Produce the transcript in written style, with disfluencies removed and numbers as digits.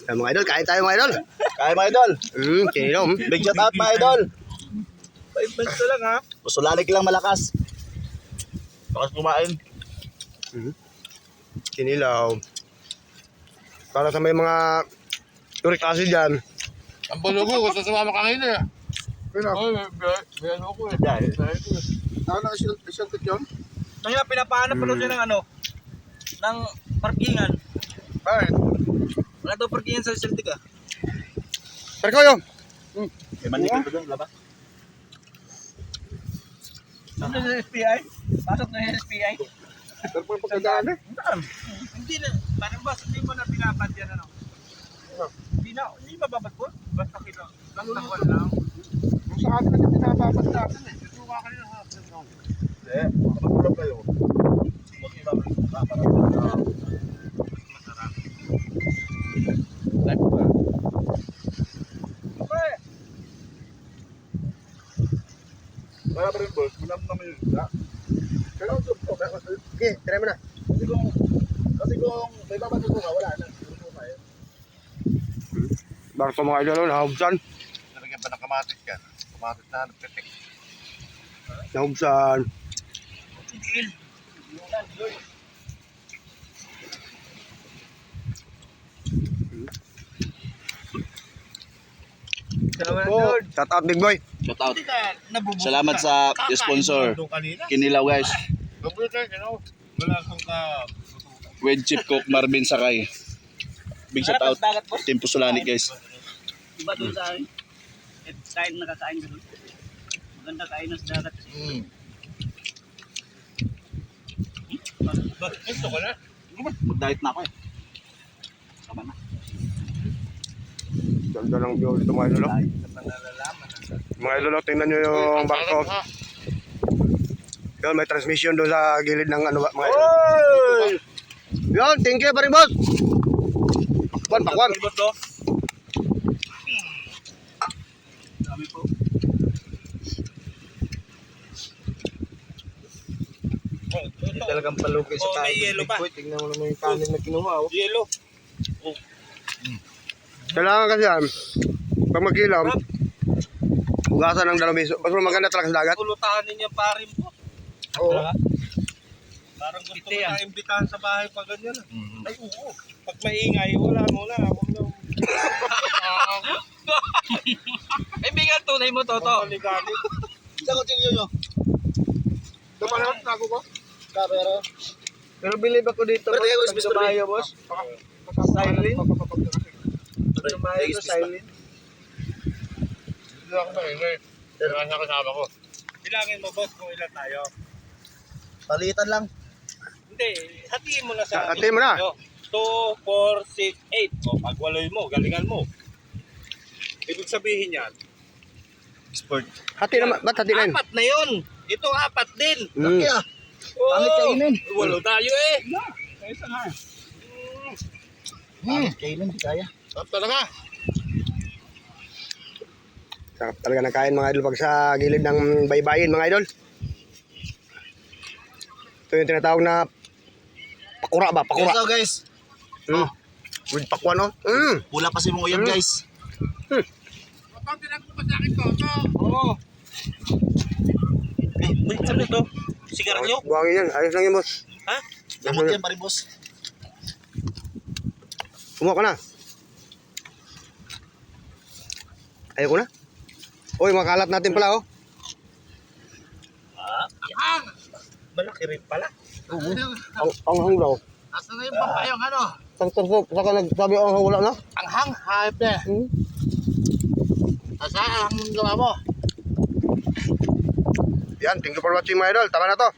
Yan, mga idol, kain tayo mga idol. Kaya mga idol. Kinilaw. Big shout out mga idol. 5 months na lang ha. Pusulalik lang malakas. Bakas kumain. Kinilaw. Para sa may mga uric acid dyan. Ang bulugo, gusto sumama kanina eh. Kaya May ano ko eh. Dahil. ano na isang yun? Nang nga pinapahanap pa daw siya ng ano, ng parkingan. Bakit? Wala daw parkingan sa Celtic ah. Pero kayo. May manikil pa doon, labas. Ano sa SPI? Pasok na yung SPI. Pero po pagkadaan eh. Hindi na, parang boss, hindi mo na pinapad yan ano. Hindi mababad po. Basta kilo. Basta wala lang. Kung sa atin natin pinapapad natin eh. Suka ka rin ha. Hindi, makapagulog kayo. Mag-iba para Masarap. life ba? Kaya pa rin boss, manam naman yun. Pero okay, try mo na. Kasi kung may babatuto ka, wala na. Barto mga idol, nahubsan. Nalagyan pa ng kamatis yan. Kamatis na nagpitik. Nahubsan. Shout out big boy. Shout out. Hindi ka nabubukas. Salamat sa sponsor. Kanina. Kinilaw guys. Gabriel, wala kang ka... With Chief Cook Marvin Sakay. Big shout out. Dagat po. Team Pusulani guys. Iba doon sa akin. Kain nakakain ka doon. Maganda kain ng dagat. Gusto ko na. Mag-diet na ako eh. Sama na. Ganda ng view dito mga idol. Mga idol, tingnan nyo yung barko. Yun, may transmission doon sa gilid ng ano mga idol. Yun, thank you very much. Pakwan, pakwan. Ibot to. Dami po. Talagang palugay Oh, may yellow pa. Tingnan mo naman yung kanin na kinuha. Yellow. Kailangan kasi yan, pag magkilam, hugasan ng dalawang beso. Basta maganda talaga sa dagat. Kulutahanin niya parin po. Oo. Parang gusto mo na imbitahan sa bahay pag ganyan. Ay oo. Pag maingay, wala muna. Huwag na. Kaibigan, tunay mo, Toto. Maligalit. Isa ko tingin nyo. Napanahon, tago ko. Pero believe ako dito. Pero tayo, Mr. Bayo, boss. Silent. Silent. Hindi ako maingay. Kailangan niya kasama ko. Bilangin mo, boss, kung ilan tayo. Palitan lang. Hindi, hatiin mo na sa... Hatiin mo na. 2, 4, 6, 8. O, pag waloy mo, galingan mo. Ibig sabihin yan, Sport. Hati naman, ba't hati na yun? 4 na yun. Ito 4 din. Mm. Kaya, Oo. Pangit kainin. Walo tayo eh. Isa nga. kailan di kaya. Talaga. Sarap talaga ng kain mga idol pag sa gilid ng baybayin mga idol. Ito yung tinatawag na pakura ba? Pakura. So guys, With pakwan no? pula pa si mong uyab guys. Oo. Uy, ano to? Sigarilyo? Buhangin yan. Ayos lang yun boss. Ha? Gamot yan pare boss. Kumuha ka na. Ayaw ko na. Uy, makalat natin pala oh. Malaki rin pala. Ang hang daw. Asa na yung papayong ano? Saka nagsabi ang hang wala na. Ang hang, hayop na. Asa ang gawa mo? Yan, thank you for watching mga idol. Tama na to.